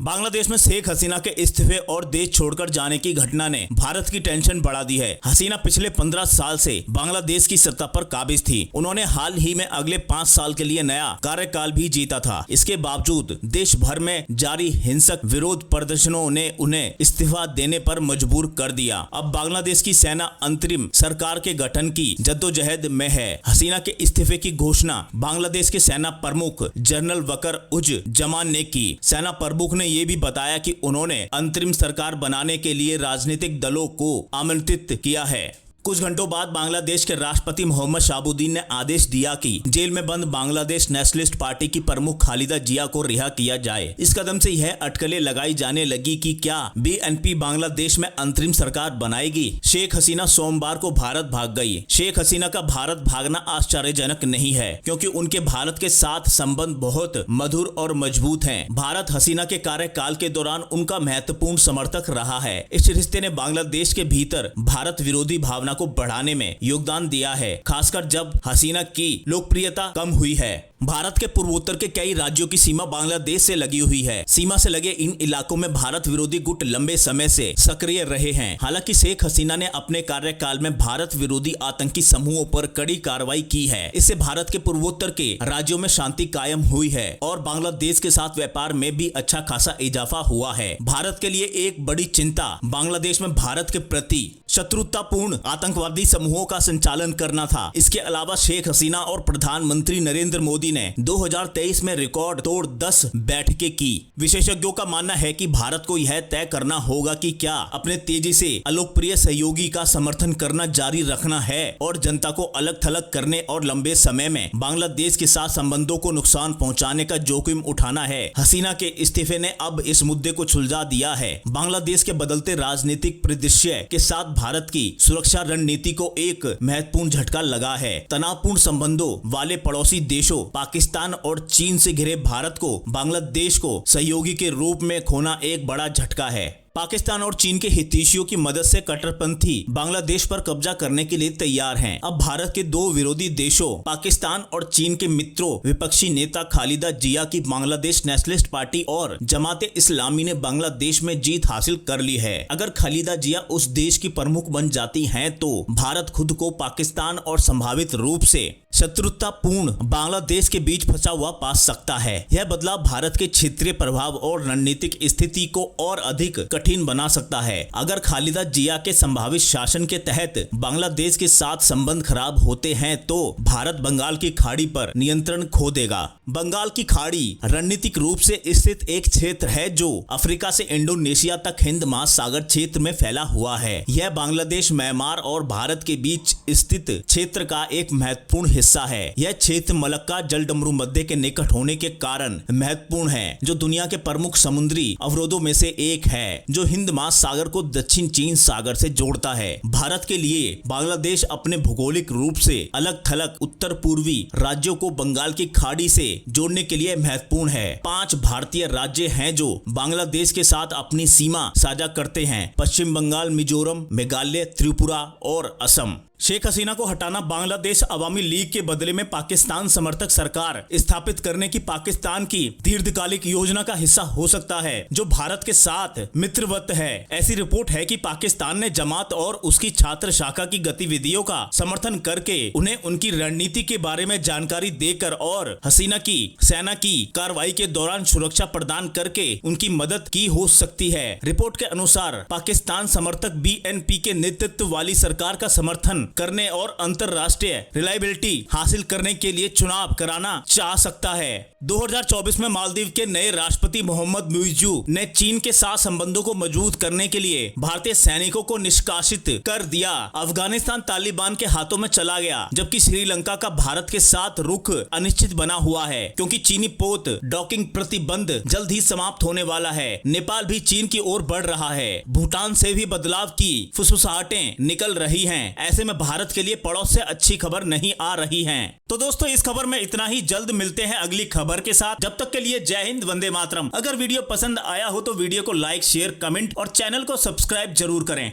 बांग्लादेश में शेख हसीना के इस्तीफे और देश छोड़कर जाने की घटना ने भारत की टेंशन बढ़ा दी है। हसीना पिछले 15 साल से बांग्लादेश की सत्ता पर काबिज थी। उन्होंने हाल ही में अगले 5 साल के लिए नया कार्यकाल भी जीता था। इसके बावजूद देश भर में जारी हिंसक विरोध प्रदर्शनों ने उन्हें इस्तीफा देने पर मजबूर कर दिया। अब बांग्लादेश की सेना अंतरिम सरकार के गठन की जद्दोजहद में है। हसीना के इस्तीफे की घोषणा बांग्लादेश के सेना प्रमुख जनरल वकर उज जमान ने की। सेना प्रमुख ने ये भी बताया कि उन्होंने अंतरिम सरकार बनाने के लिए राजनीतिक दलों को आमंत्रित किया है। कुछ घंटों बाद बांग्लादेश के राष्ट्रपति मोहम्मद शहाबुद्दीन ने आदेश दिया कि जेल में बंद बांग्लादेश नेशनलिस्ट पार्टी की प्रमुख खालिदा जिया को रिहा किया जाए। इस कदम से यह अटकलें लगाई जाने लगी कि क्या बीएनपी बांग्लादेश में अंतरिम सरकार बनाएगी। शेख हसीना सोमवार को भारत भाग गई। शेख हसीना का भारत भागना आश्चर्यजनक नहीं है, क्योंकि उनके भारत के साथ संबंध बहुत मधुर और मजबूत हैं। भारत हसीना के कार्यकाल के दौरान उनका महत्वपूर्ण समर्थक रहा है। इस रिश्ते ने बांग्लादेश के भीतर भारत विरोधी भावना को बढ़ाने में योगदान दिया है, खासकर जब हसीना की लोकप्रियता कम हुई है। भारत के पूर्वोत्तर के कई राज्यों की सीमा बांग्लादेश से लगी हुई है। सीमा से लगे इन इलाकों में भारत विरोधी गुट लंबे समय से सक्रिय रहे हैं। हालांकि शेख हसीना ने अपने कार्यकाल में भारत विरोधी आतंकी समूहों पर कड़ी कार्रवाई की है। इससे भारत के पूर्वोत्तर के राज्यों में शांति कायम हुई है और बांग्लादेश के साथ व्यापार में भी अच्छा खासा इजाफा हुआ है। भारत के लिए एक बड़ी चिंता बांग्लादेश में भारत के प्रति शत्रुतापूर्ण आतंकवादी समूहों का संचालन करना था। इसके अलावा शेख हसीना और प्रधानमंत्री नरेंद्र मोदी ने 2023 में रिकॉर्ड तोड़ 10 बैठकें की। विशेषज्ञों का मानना है कि भारत को यह तय करना होगा कि क्या अपने तेजी से अलोकप्रिय सहयोगी का समर्थन करना जारी रखना है और जनता को अलग थलग करने और लंबे समय में बांग्लादेश के साथ संबंधों को नुकसान पहुंचाने का जोखिम उठाना है। हसीना के इस्तीफे ने अब इस मुद्दे को सुलझा दिया है। बांग्लादेश के बदलते राजनीतिक परिदृश्य के साथ भारत की सुरक्षा रणनीति को एक महत्वपूर्ण झटका लगा है। तनावपूर्ण संबंधों वाले पड़ोसी देशों पाकिस्तान और चीन से घिरे भारत को बांग्लादेश को सहयोगी के रूप में खोना एक बड़ा झटका है। पाकिस्तान और चीन के हितैषियों की मदद से कट्टरपंथी बांग्लादेश पर कब्जा करने के लिए तैयार हैं। अब भारत के दो विरोधी देशों पाकिस्तान और चीन के मित्रों विपक्षी नेता खालिदा जिया की बांग्लादेश नेशनलिस्ट पार्टी और जमाते इस्लामी ने बांग्लादेश में जीत हासिल कर ली है। अगर खालिदा जिया उस देश की प्रमुख बन जाती हैं तो भारत खुद को पाकिस्तान और संभावित रूप से शत्रुतापूर्ण बांग्लादेश के बीच फंसा हुआ पा सकता है। यह बदलाव भारत के क्षेत्रीय प्रभाव और रणनीतिक स्थिति को और अधिक कठिन बना सकता है। अगर खालिदा जिया के संभावित शासन के तहत बांग्लादेश के साथ संबंध खराब होते हैं तो भारत बंगाल की खाड़ी पर नियंत्रण खो देगा। बंगाल की खाड़ी रणनीतिक रूप से स्थित एक क्षेत्र है जो अफ्रीका से इंडोनेशिया तक हिंद महासागर क्षेत्र में फैला हुआ है। यह बांग्लादेश, म्यांमार और भारत के बीच स्थित क्षेत्र का एक महत्वपूर्ण हिस्सा है। यह क्षेत्र मलक्का जलडमरू मध्य के निकट होने के कारण महत्वपूर्ण है, जो दुनिया के प्रमुख समुद्री अवरोधों में से एक है, जो हिंद महासागर को दक्षिण चीन सागर से जोड़ता है। भारत के लिए बांग्लादेश अपने भौगोलिक रूप से अलग थलग उत्तर पूर्वी राज्यों को बंगाल की खाड़ी से जोड़ने के लिए महत्वपूर्ण है। 5 भारतीय राज्य हैं जो बांग्लादेश के साथ अपनी सीमा साझा करते हैं: पश्चिम बंगाल, मिजोरम, मेघालय, त्रिपुरा और असम। शेख हसीना को हटाना बांग्लादेश अवामी लीग के बदले में पाकिस्तान समर्थक सरकार स्थापित करने की पाकिस्तान की दीर्घकालिक योजना का हिस्सा हो सकता है, जो भारत के साथ मित्रवत है। ऐसी रिपोर्ट है कि पाकिस्तान ने जमात और उसकी छात्र शाखा की गतिविधियों का समर्थन करके उन्हें उनकी रणनीति के बारे में जानकारी देकर और हसीना की सेना की कार्रवाई के दौरान सुरक्षा प्रदान करके उनकी मदद की हो सकती है। रिपोर्ट के अनुसार पाकिस्तान समर्थक बीएनपी के नेतृत्व वाली सरकार का समर्थन करने और अंतरराष्ट्रीय रिलायबिलिटी हासिल करने के लिए चुनाव कराना चाह सकता है। 2024 में मालदीव के नए राष्ट्रपति मोहम्मद मुइज़्ज़ू ने चीन के साथ संबंधों को मजबूत करने के लिए भारतीय सैनिकों को निष्कासित कर दिया। अफगानिस्तान तालिबान के हाथों में चला गया, जबकि श्रीलंका का भारत के साथ रुख अनिश्चित बना हुआ है, क्योंकि चीनी पोत डॉकिंग प्रतिबंध जल्द ही समाप्त होने वाला है। नेपाल भी चीन की ओर बढ़ रहा है। भूटान से भी बदलाव की फुसफुसाहटें निकल रही हैं। ऐसे में भारत के लिए पड़ोस से अच्छी खबर नहीं आ रही है। तो दोस्तों, इस खबर में इतना ही। जल्द मिलते हैं अगली खबर के साथ। जब तक के लिए जय हिंद, वंदे मातरम। अगर वीडियो पसंद आया हो तो वीडियो को लाइक, शेयर, कमेंट और चैनल को सब्सक्राइब जरूर करें।